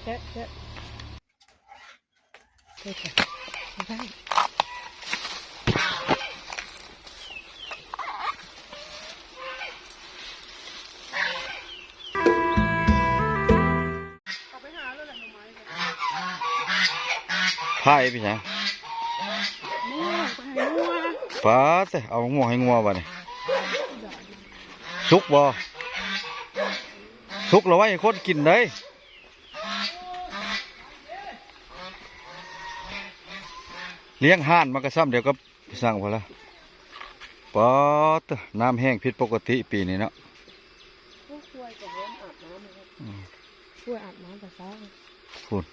แกะแกะเด็ดไม่ได้พายพี่ชายฟ้าสิเอางัวให้งัวบ่เนี่ยสุกบ่สุกแล้วไว้คนกินได้เลี้ยงห่านมันก็ซ้ำเดี๋ยวก็สั่งพอละป๊อดน้ำแห้งผิดปกติปีนี้เนาะช่วยกับเริ่มอาบน้ำช่วยอาบน้ำแต่เช้าคุณ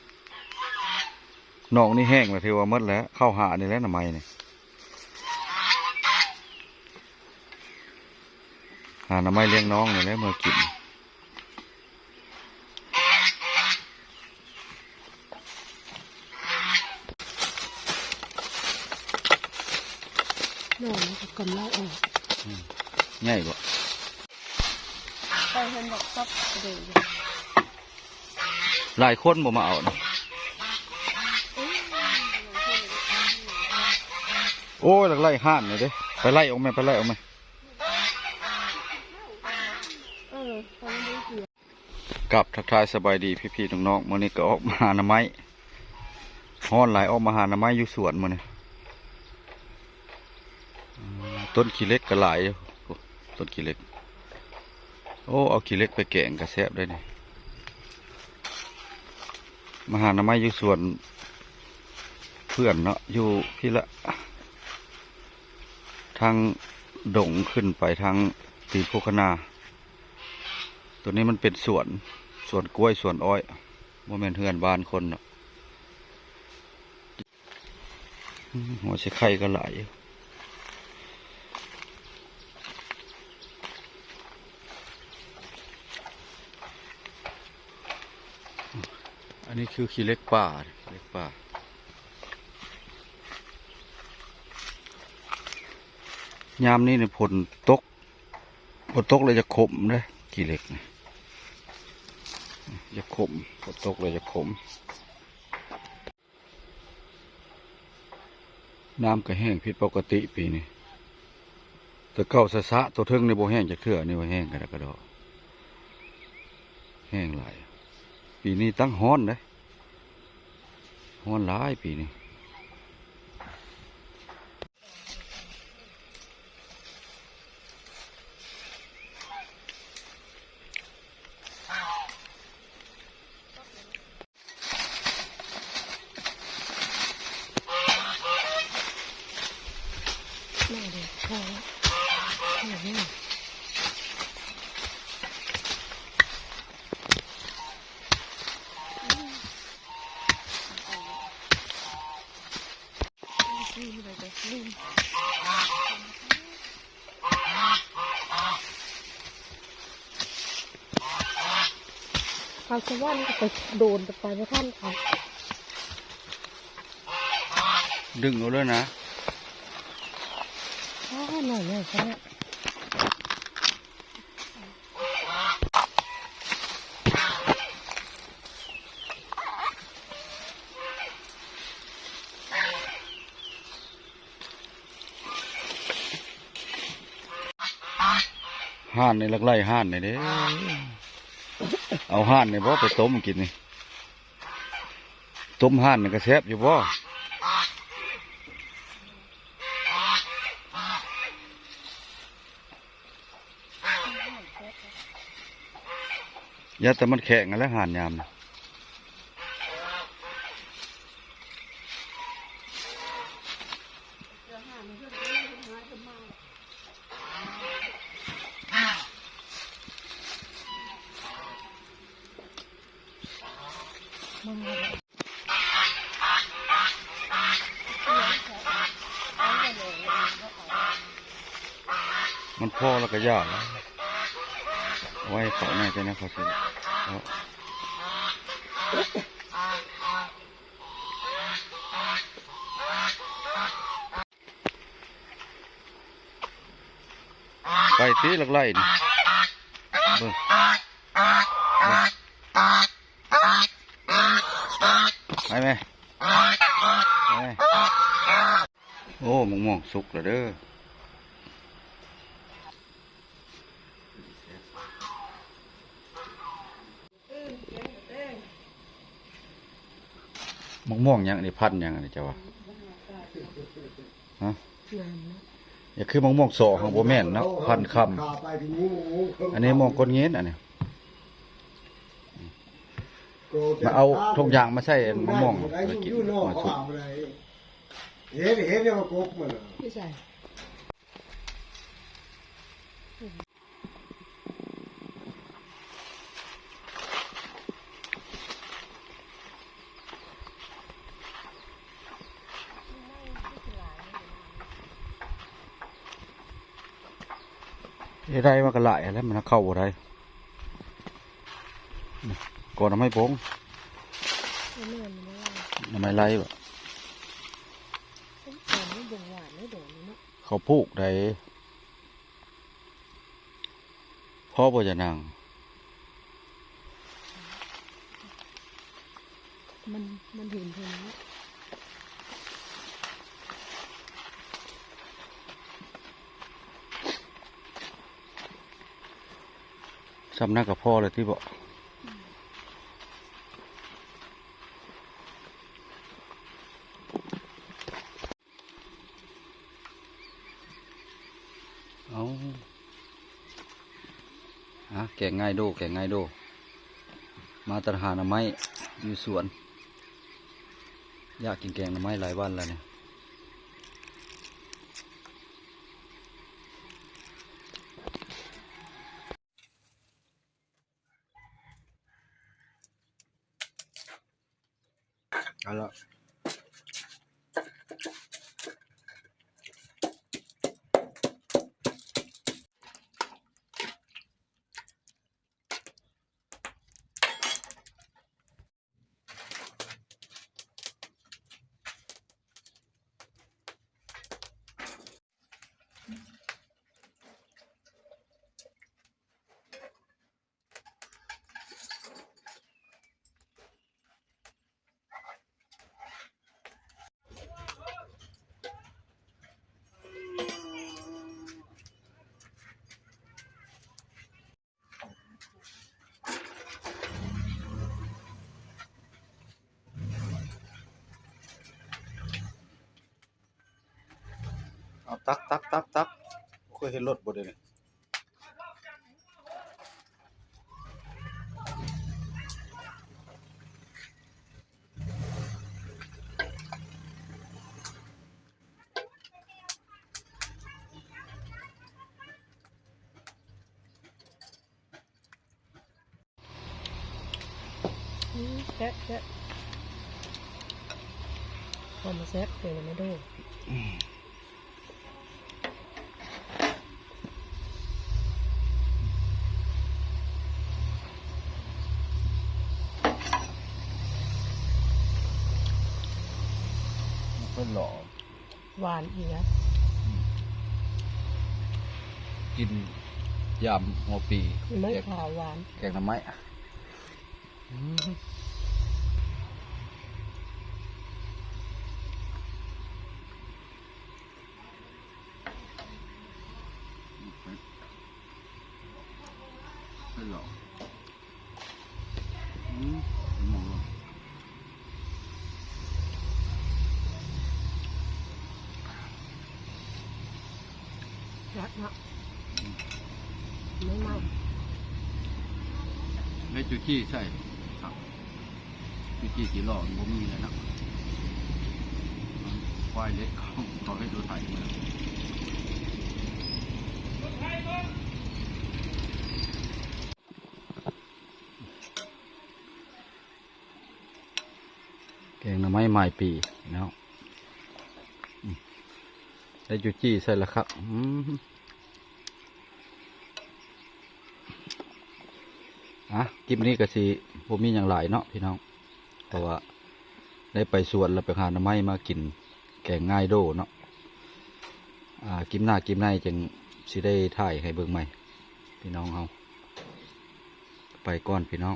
น้องนี่แห้งแล้วเทว่าหมดแล้วเข้าหานี่แล้วหน่อไม้นี่หาหน่อไม้เลี้ยงน้องนี่แล้วเมื่อกินน้องมันก็กำลังออกง่ายบ่ไปเห็นบอกซับเดี๋ยวหลายคนบ่มาเอานะโอ้ยไล่ห่านเลยเด้ไปไล่ออกมาไปไล่ออกมากับทักทายสบายดีพี่ๆน้องๆมื้อนี้ก็ออกมาหาหน่อไม้ฮ้อนหลายออกมาหาหน่อไม้อยู่สวนมื้อนี้ต้นขี้เหล็กก็หลายต้นขี้เหล็กโอ้เอาขี้เหล็กไปแกงกระแซบได้นี่มาหาหน่อไม้อยู่สวนเพื่อนเนาะอยู่พี่ละทางดงขึ้นไปทางตีโพคนาตัวนี้มันเป็นสวนกล้วยสวนอ้อยโมเมนต์เฮือนบ้านคนเนาะหัวใช้ไข่ก็หลายอันนี้คือขี้เหล็กป่ายามนี้เนี่ยฝนตกเลยจะขมเลยขี้เหล็กเนี่ยจะขมฝนตกเลยจะขมน้ำก็แห้งผิดปกติปีนี้แต่เก่าสะตัวเทิงในโบแห้งจะเคลื่อนนี่ว่าแห้งกระดอแห้งหลายปีนี้ตั้งฮ้อนเลยฮ้อนหลายปีนี้น่าเด็ดพอนี่ความสว่างก็ไปโดนไปไม่ทันค่ะดึงเอาเลยนะหน่อยเนี่ยเขาเนี่ยห่านในลักไล่ห่านในเด้เอาห่านในบ่ไปต้มกินนี่ต้มห่านในกระแซบอยู่บ่ยาแต่มันแข็งแล้วห่านยามนะมันพอแล้วก็ยากแล้วไว้เขาหน่อยจะนะเขาสิไปตีลักไล่นี่เบิ่ง ไหมไปไหมโอ้มะม่วงสุกแล้วเด้อมะม่วงยังนี่พันธุ์ยังนี่เจ้าวะฮะ งามนะ อย่าคือมะม่วงโสของโบแม่นนะพันคำอันนี้มะม่วงก้นเงี้ยนอันนี้มาเอาทุกอย่างมาใส่มะม่วงมากินมาสุก เห็นเนี่ยมากบมัน พี่ใส่ได้มากระไรแล้วมันเข้าบ่ได้ก่อนทำให้โป้ง ไม่แม่นไม่ได้ ทำไมไรบ่ ต้องการไม่บ่งหวานไม่โดนเนาะ เขาปลูกได้พ่อบ่จะนั่ง มันเห็นเท่านี้ สำนักกับพ่อเลยที่บอกเอาแกงง่ายดูแกงง่ายดูมาตรฐานไม้อยู่สวนอยากกินแกงหน่อไม้หลายวันแล้วเนี่ยเอาละเอาตักเคยเห็นรถบ่ได้เนี่ยแซะพอมาแซะเดี๋ยวไม่โดน เพิ่นหล่อ หวานอีกนะ กินยำหัวปี ไม่ขาวหวาน แกงหน่อไม้เพิ่นหล่อมองลง รักเนาะไม่เมา ในจุจี้ใส่ครับจุจี้กี่หล่อผมมีแล้วนะควายเล็กเขาให้ดูไทยมาแกงหน่อไม้ไม้ปีเนาะได้จุจี้ใส่แล้วครับคลิปนี้ก็สิผมมีอย่างหลายเนาะพี่น้องเพราะว่าได้ไปสวนแล้วไปหาหน่อไม้มากินแกงง่ายโดเนาะคลิปหน้าคลิปในจึงสิได้ถ่ายให้เบิ่งใหม่พี่น้องเฮาไปก่อนพี่น้อง